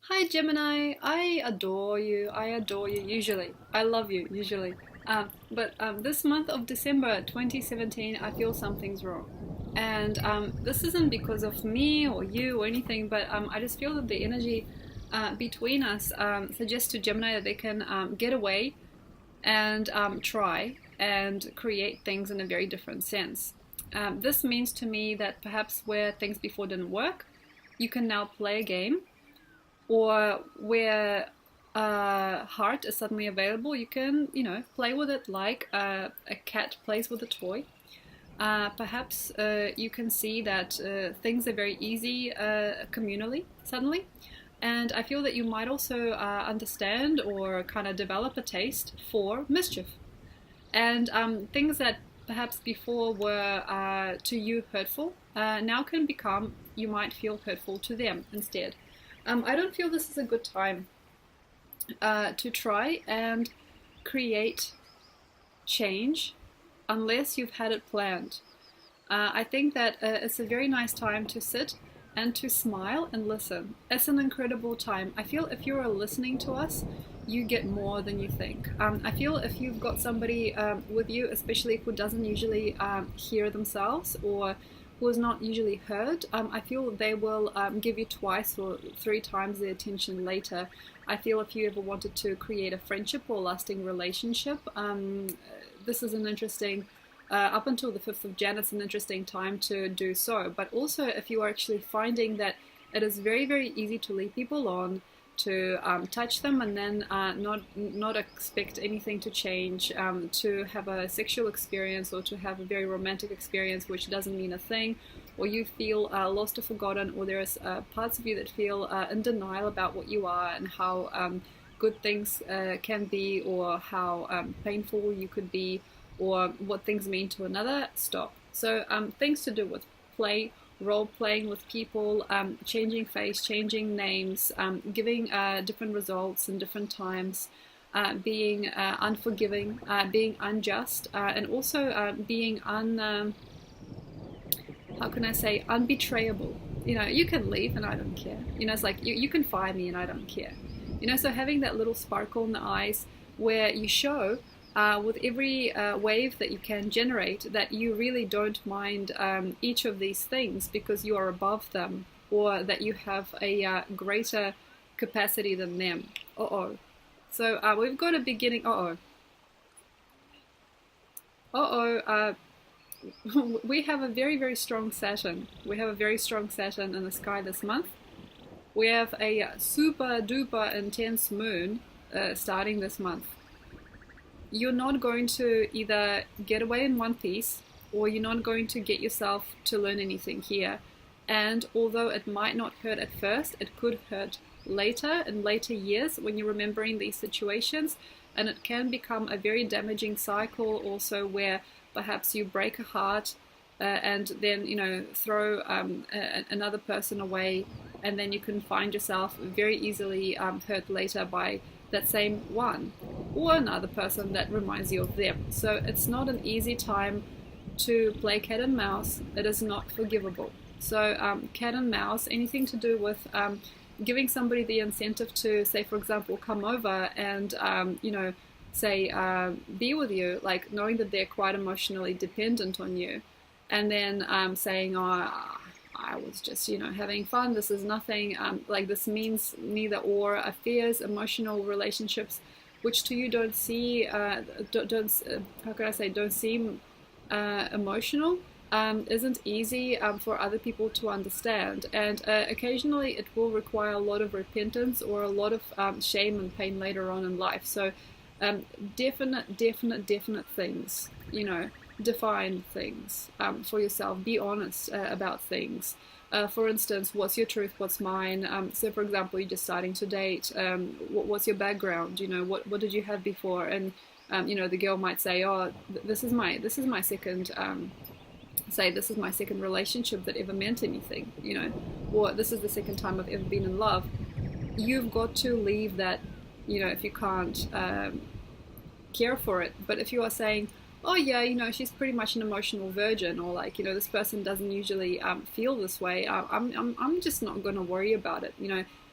Hi Gemini, I adore you. I adore you usually. I love you usually. But this month of December 2017, I feel something's wrong. And this isn't because of me or you or anything, but I just feel that the energy between us suggests to Gemini that they can get away and try and create things in a very different sense. This means to me that perhaps where things before didn't work, you can now play a game, or where heart is suddenly available, you can, play with it like a cat plays with a toy. Perhaps you can see that things are very easy communally suddenly. And I feel that you might also understand or kind of develop a taste for mischief. And things that perhaps before were to you hurtful now can become, you might feel hurtful to them instead. I don't feel this is a good time to try and create change unless you've had it planned. I think that it's a very nice time to sit and to smile and listen. It's an incredible time. I feel if you're listening to us, you get more than you think. I feel if you've got somebody with you, especially who doesn't usually hear themselves or who is not usually heard, I feel they will give you twice or three times the attention later. I feel if you ever wanted to create a friendship or lasting relationship, this is an interesting, up until the 5th of Jan, it's an interesting time to do so. But also if you are actually finding that it is very, very easy to lead people on, to touch them and then not expect anything to change, to have a sexual experience or to have a very romantic experience which doesn't mean a thing, or you feel lost or forgotten, or there's parts of you that feel in denial about what you are and how good things can be, or how painful you could be, or what things mean to another. Stop. So things to do with play, role playing with people, changing face, changing names, giving different results in different times, being unforgiving, being unjust, and also being how can I say, unbetrayable. You can leave and I don't care. It's like you can fire me and I don't care. So having that little sparkle in the eyes where you show with every wave that you can generate that you really don't mind each of these things because you are above them, or that you have a greater capacity than them. Uh-oh. So we've got a beginning. Uh-oh. Uh-oh. We have a very, very strong Saturn. We have a very strong Saturn in the sky this month. We have a super duper intense moon starting this month. You're not going to either get away in one piece, or you're not going to get yourself to learn anything here. And although it might not hurt at first, it could hurt later, in later years, when you're remembering these situations. And it can become a very damaging cycle also, where perhaps you break a heart and then throw another person away, and then you can find yourself very easily hurt later by that same one, or another person that reminds you of them. So it's not an easy time to play cat and mouse. It is not forgivable. So cat and mouse, anything to do with giving somebody the incentive to, say, for example, come over and say be with you, like knowing that they're quite emotionally dependent on you, and then saying, oh, I was just, having fun. This is nothing. Like this means neither or. Affairs, emotional relationships, which to you don't see, how can I say, don't seem emotional, isn't easy for other people to understand. And occasionally it will require a lot of repentance or a lot of shame and pain later on in life. So definite things, define things for yourself. Be honest about things. For instance, what's your truth? What's mine? So, for example, you're just starting to date. What's your background? What did you have before? And the girl might say, "Oh, this is my second." Say this is my second relationship that ever meant anything. Or this is the second time I've ever been in love. You've got to leave that. If you can't care for it. But if you are saying, oh yeah, she's pretty much an emotional virgin, or like, this person doesn't usually feel this way, I'm just not going to worry about it.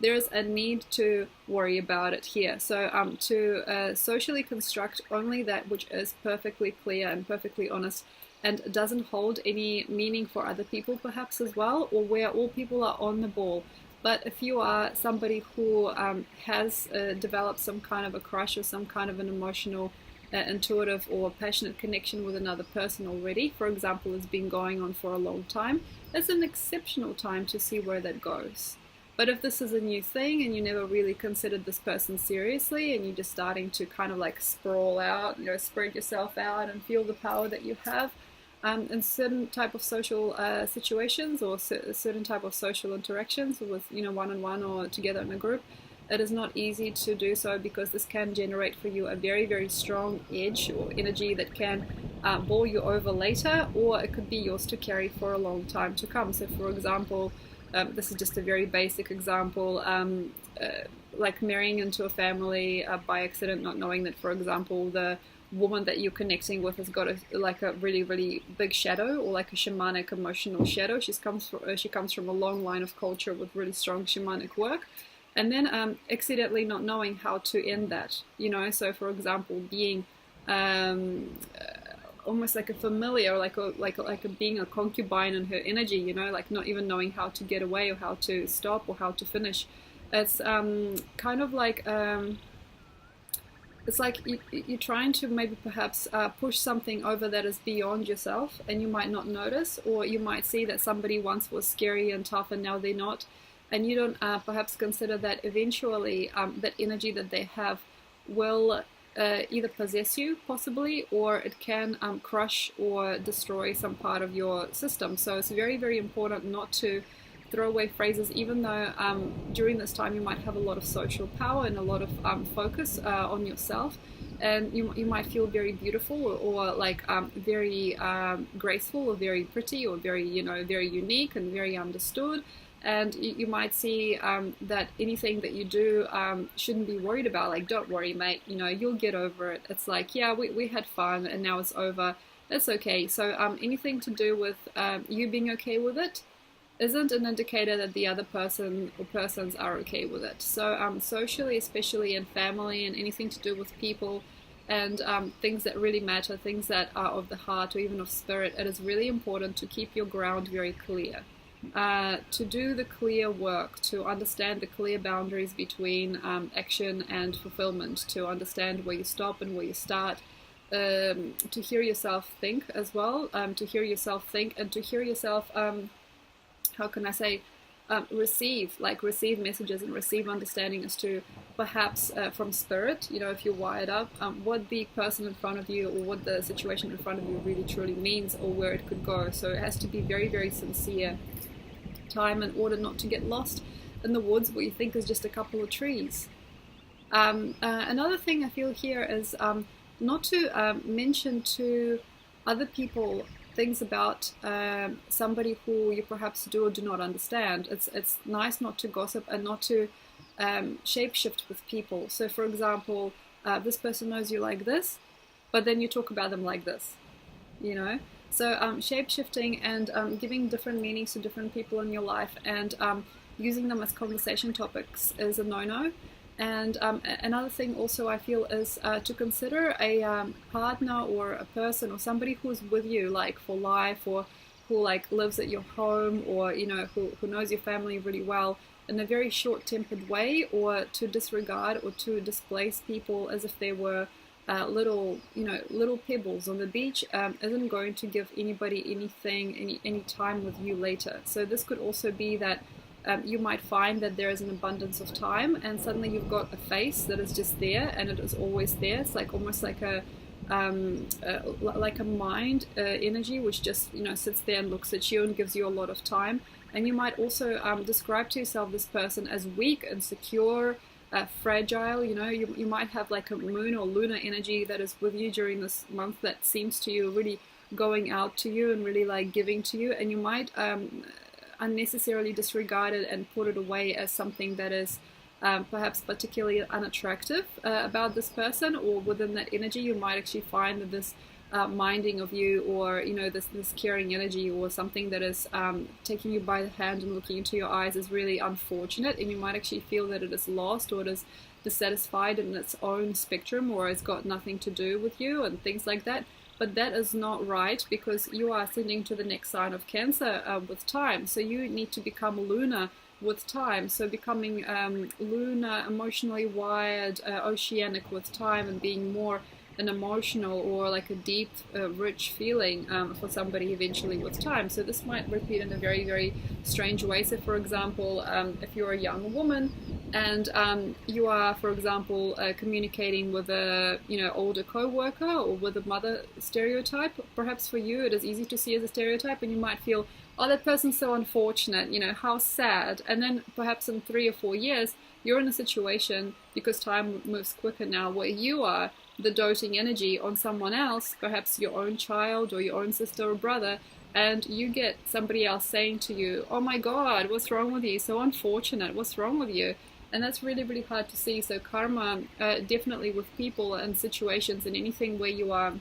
there is a need to worry about it here. So to socially construct only that which is perfectly clear and perfectly honest and doesn't hold any meaning for other people perhaps as well, or where all people are on the ball. But if you are somebody who has developed some kind of a crush or some kind of an emotional, intuitive or passionate connection with another person already, for example, it's been going on for a long time, it's an exceptional time to see where that goes. But if this is a new thing and you never really considered this person seriously and you're just starting to kind of like sprawl out, spread yourself out and feel the power that you have in certain type of social situations or certain type of social interactions with, one-on-one or together in a group, it is not easy to do so because this can generate for you a very, very strong edge or energy that can bowl you over later, or it could be yours to carry for a long time to come. So for example, this is just a very basic example, like marrying into a family by accident, not knowing that, for example, the woman that you're connecting with has got a really, really big shadow, or like a shamanic emotional shadow. She comes from a long line of culture with really strong shamanic work. And then accidentally not knowing how to end that, So for example, being almost like a familiar, like being a concubine in her energy, like not even knowing how to get away or how to stop or how to finish. It's kind of like it's like you're trying to maybe perhaps push something over that is beyond yourself, and you might not notice, or you might see that somebody once was scary and tough and now they're not, and you don't perhaps consider that eventually that energy that they have will either possess you possibly, or it can crush or destroy some part of your system. So it's very, very important not to throw away phrases, even though during this time you might have a lot of social power and a lot of focus on yourself, and you might feel very beautiful or like very graceful or very pretty or very very unique and very understood. And you might see that anything that you do shouldn't be worried about. Like, don't worry, mate, you'll get over it. It's like, yeah, we had fun and now it's over. It's okay. So anything to do with you being okay with it isn't an indicator that the other person or persons are okay with it. So socially, especially in family and anything to do with people and things that really matter, things that are of the heart or even of spirit, it is really important to keep your ground very clear. To do the clear work, to understand the clear boundaries between action and fulfillment, to understand where you stop and where you start, to hear yourself think as well, to hear yourself think and to hear yourself, how can I say, receive messages and receive understanding as to perhaps from spirit, if you're wired up, what the person in front of you or what the situation in front of you really truly means or where it could go. So it has to be very, very sincere time in order not to get lost in the woods where you think is just a couple of trees. Another thing I feel here is not to mention to other people things about somebody who you perhaps do or do not understand. It's nice not to gossip and not to shapeshift with people. So for example, this person knows you like this, but then you talk about them like this, So shape-shifting and giving different meanings to different people in your life and using them as conversation topics is a no-no. And another thing also I feel is to consider a partner or a person or somebody who's with you like for life, or who like lives at your home, or who knows your family really well, in a very short-tempered way, or to disregard or to displace people as if they were little pebbles on the beach, isn't going to give anybody anything, any time with you later. So this could also be that you might find that there is an abundance of time, and suddenly you've got a face that is just there, and it is always there. It's like almost like a mind energy, which just sits there and looks at you and gives you a lot of time. And you might also describe to yourself this person as weak, insecure, fragile. You might have like a moon or lunar energy that is with you during this month that seems to you really going out to you and really like giving to you, and you might unnecessarily disregard it and put it away as something that is perhaps particularly unattractive about this person, or within that energy you might actually find that this minding of you, or this caring energy, or something that is taking you by the hand and looking into your eyes is really unfortunate, and you might actually feel that it is lost, or it is dissatisfied in its own spectrum, or it's got nothing to do with you and things like that. But that is not right, because you are ascending to the next sign of Cancer with time. So you need to become lunar with time. So becoming lunar, emotionally wired, oceanic with time, and being more an emotional or like a deep, rich feeling for somebody eventually with time. So this might repeat in a very, very strange way. So for example, if you're a young woman and you are, for example, communicating with a older co-worker, or with a mother stereotype, perhaps for you it is easy to see as a stereotype, and you might feel, oh, that person's so unfortunate, how sad. And then perhaps in 3 or 4 years you're in a situation, because time moves quicker now, where you are the doting energy on someone else, perhaps your own child or your own sister or brother, and you get somebody else saying to you, oh my god, what's wrong with you, so unfortunate, what's wrong with you? And that's really, really hard to see. So karma, definitely with people and situations and anything where you are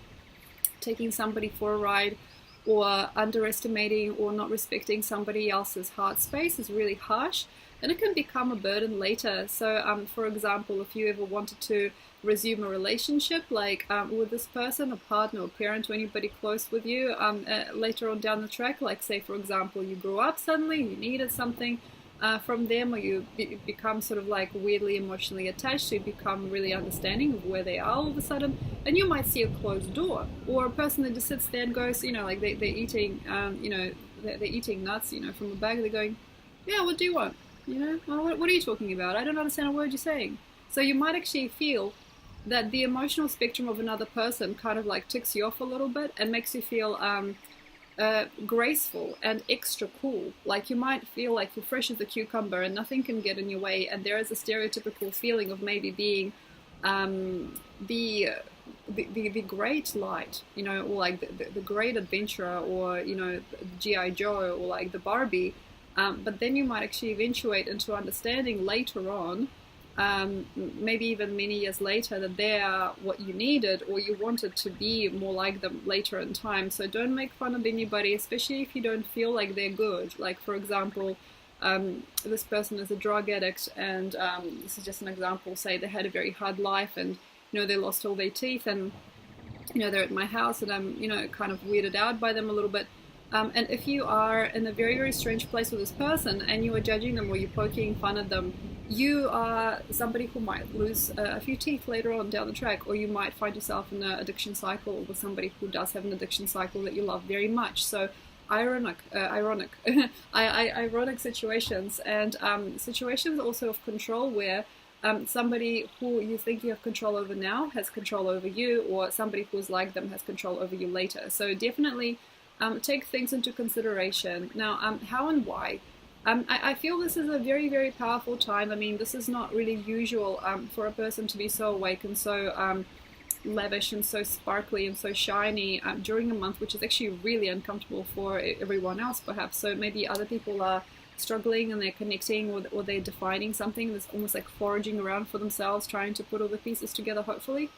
taking somebody for a ride, or underestimating or not respecting somebody else's heart space, is really harsh, and it can become a burden later. So for example, if you ever wanted to resume a relationship, like with this person, a partner or parent, or anybody close with you, later on down the track, like say for example you grew up suddenly, you needed something from them, or you become sort of like weirdly emotionally attached, so you become really understanding of where they are all of a sudden, and you might see a closed door, or a person that just sits there and goes, like they're eating, they're eating nuts, from a bag, they're going, yeah, what do you want? Well, what are you talking about? I don't understand a word you're saying. So you might actually feel that the emotional spectrum of another person kind of like ticks you off a little bit, and makes you feel graceful and extra cool. Like you might feel like you're fresh as a cucumber and nothing can get in your way, and there is a stereotypical feeling of maybe being the great light, or like the great adventurer, or the G.I. Joe, or like the Barbie, but then you might actually eventuate into understanding later on, maybe even many years later, that they are what you needed, or you wanted to be more like them later in time. So don't make fun of anybody, especially if you don't feel like they're good. Like for example, this person is a drug addict, and this is just an example, say they had a very hard life, and they lost all their teeth, and they're at my house, and I'm kind of weirded out by them a little bit. And if you are in a very, very strange place with this person, and you are judging them, or you're poking fun at them, you are somebody who might lose a few teeth later on down the track, or you might find yourself in an addiction cycle with somebody who does have an addiction cycle that you love very much. So ironic situations, and situations also of control, where somebody who you think you have control over now has control over you, or somebody who's like them has control over you later. So definitely take things into consideration. Now, how and why? I feel this is a very, very powerful time. I mean, this is not really usual for a person to be so awake and so lavish and so sparkly and so shiny during a month, which is actually really uncomfortable for everyone else, perhaps. So maybe other people are struggling, and they're connecting, or they're defining something that's almost like foraging around for themselves, trying to put all the pieces together, hopefully.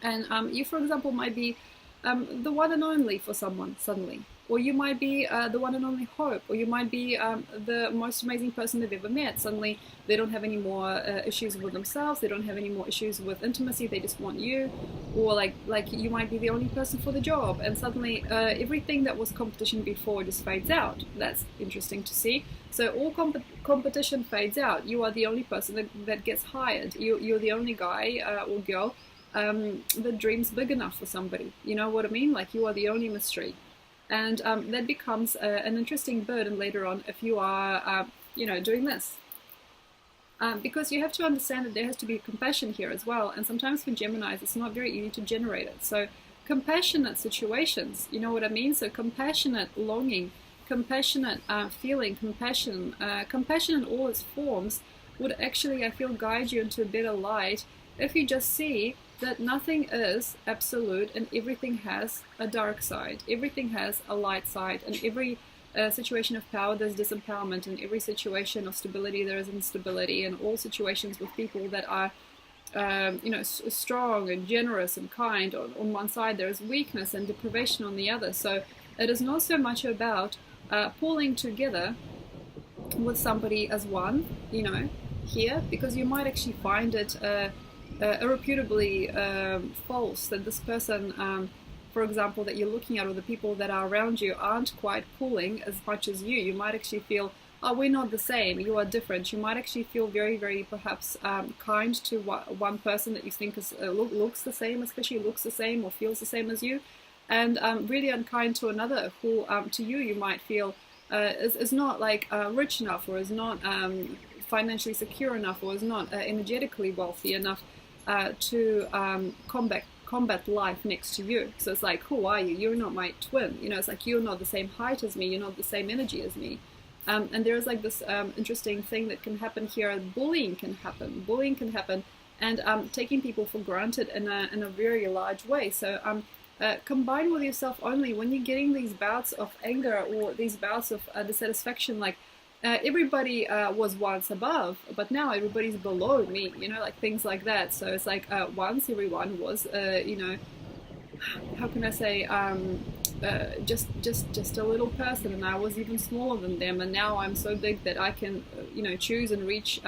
And you, for example, might be the one and only for someone suddenly, or you might be the one and only hope, or you might be the most amazing person they've ever met. Suddenly they don't have any more issues with themselves, they don't have any more issues with intimacy, they just want you. Or like you might be the only person for the job, and suddenly everything that was competition before just fades out. That's interesting to see. So all competition fades out. You are the only person that gets hired. You're the only guy or girl that dreams big enough for somebody. You know what I mean? Like you are the only mystery. And that becomes an interesting burden later on if you are, doing this. Because you have to understand that there has to be compassion here as well. And sometimes for Geminis, it's not very easy to generate it. So compassionate situations, you know what I mean? So compassionate longing, compassionate feeling, compassion in all its forms would actually, I feel, guide you into a better light if you just see that nothing is absolute, and everything has a dark side, everything has a light side, and every situation of power there's disempowerment, and every situation of stability there is instability, and all situations with people that are strong and generous and kind on one side. There is weakness and deprivation on the other. So it is not so much about pulling together with somebody as one, here, because you might actually find it irrefutably false that this person, for example, that you're looking at, or the people that are around you, aren't quite pulling as much as you. You might actually feel, oh, we're not the same, you are different. You might actually feel very, very perhaps kind to one person that you think is, looks the same, especially looks the same or feels the same as you, and really unkind to another who, to you might feel is not like rich enough, or is not financially secure enough, or is not energetically wealthy enough to combat life next to you. So it's like, who are you? You're not my twin. It's like, you're not the same height as me. You're not the same energy as me. And there's like this interesting thing that can happen here. Bullying can happen. And taking people for granted in a very large way. So combine with yourself only when you're getting these bouts of anger, or these bouts of dissatisfaction, like everybody was once above, but now everybody's below me, like things like that. So it's like once everyone was, how can I say, just a little person, and I was even smaller than them, and now I'm so big that I can, choose and reach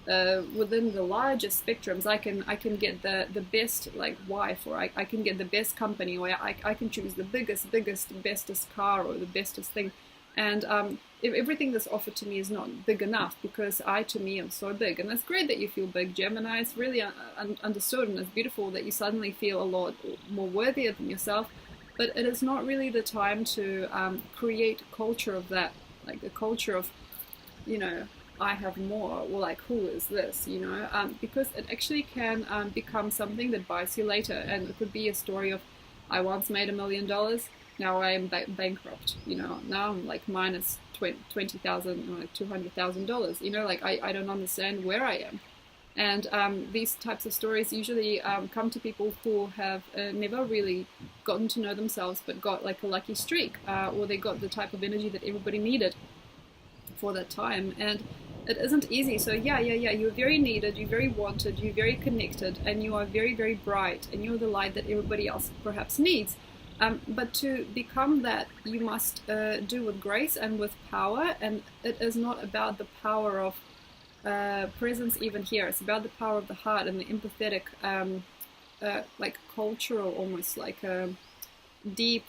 within the largest spectrums. I can get the best like wife, or I can get the best company, or I can choose the bestest car, or the bestest thing. And if everything that's offered to me is not big enough, because to me am so big. And that's great that you feel big, Gemini. It's really understood, and it's beautiful that you suddenly feel a lot more worthier than yourself. But it is not really the time to create culture of that, like the culture of, I have more, or like, who is this, because it actually can become something that bites you later. And it could be a story of, I once made $1 million, now I am bankrupt, now I'm like minus $20,000 or like $200,000, like I don't understand where I am. And these types of stories usually come to people who have never really gotten to know themselves, but got like a lucky streak, or they got the type of energy that everybody needed for that time. And it isn't easy. So yeah, you're very needed, you're very wanted, you're very connected, and you are very, very bright, and you're the light that everybody else perhaps needs. But to become that, you must do with grace and with power. And it is not about the power of presence even here. It's about the power of the heart and the empathetic, like cultural, almost like deep,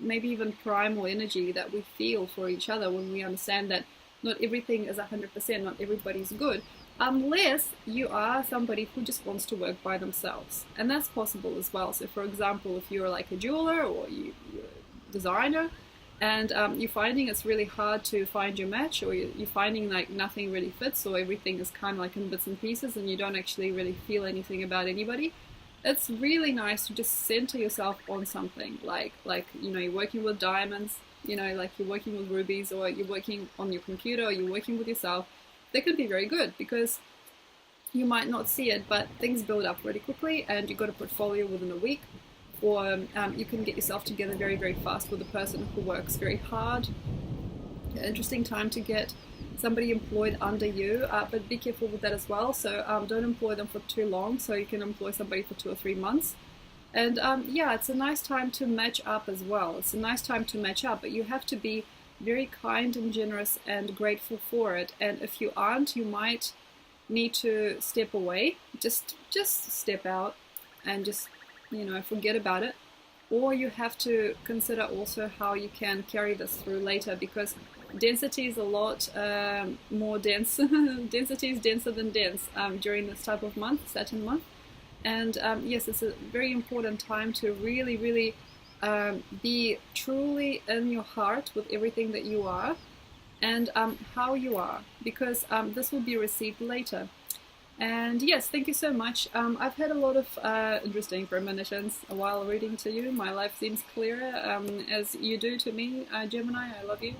maybe even primal energy that we feel for each other when we understand that not everything is 100%, not everybody's good, unless you are somebody who just wants to work by themselves. And that's possible as well. So for example, if you're like a jeweler, or you're a designer, and you're finding it's really hard to find your match, or you're finding like nothing really fits, or everything is kind of like in bits and pieces, and you don't actually really feel anything about anybody, it's really nice to just center yourself on something. Like you're working with diamonds, like you're working with rubies, or you're working on your computer, or you're working with yourself. They could be very good, because you might not see it, but things build up really quickly, and you got a portfolio within a week. Or you can get yourself together very, very fast with a person who works very hard. An interesting time to get somebody employed under you, but be careful with that as well. So don't employ them for too long, so you can employ somebody for 2 or 3 months. And yeah, it's a nice time to match up as well. It's a nice time to match up, but you have to be very kind and generous and grateful for it. And if you aren't, you might need to step away, just step out and just, forget about it. Or you have to consider also how you can carry this through later, because density is a lot more dense. Density is denser than dense during this type of month, Saturn month. And yes, it's a very important time to really, really be truly in your heart with everything that you are, and how you are, because this will be received later. And yes, thank you so much. I've had a lot of interesting premonitions while reading to you. My life seems clearer, as you do to me, Gemini. I love you.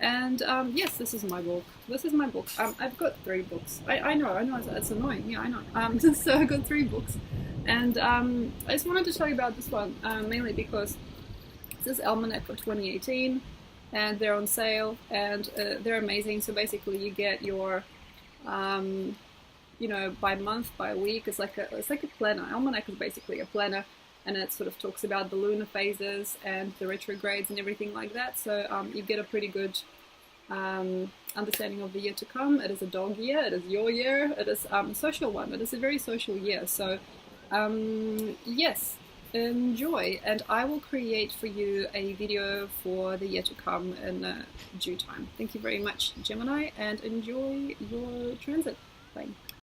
And yes, this is my book. This is my book. I've got 3 books. I know, it's annoying. Yeah, I know. So I've got 3 books. And I just wanted to tell you about this one, mainly because this is Almanac for 2018, and they're on sale, and they're amazing. So basically you get your you know, by month, by week. It's like a planner. Almanac is basically a planner, and it sort of talks about the lunar phases and the retrogrades and everything like that. So you get a pretty good understanding of the year to come. It is a dog year. It is your year. It is a social one. It is a very social year. So yes, enjoy, and I will create for you a video for the year to come in due time. Thank you very much, Gemini, and enjoy your transit. Bye.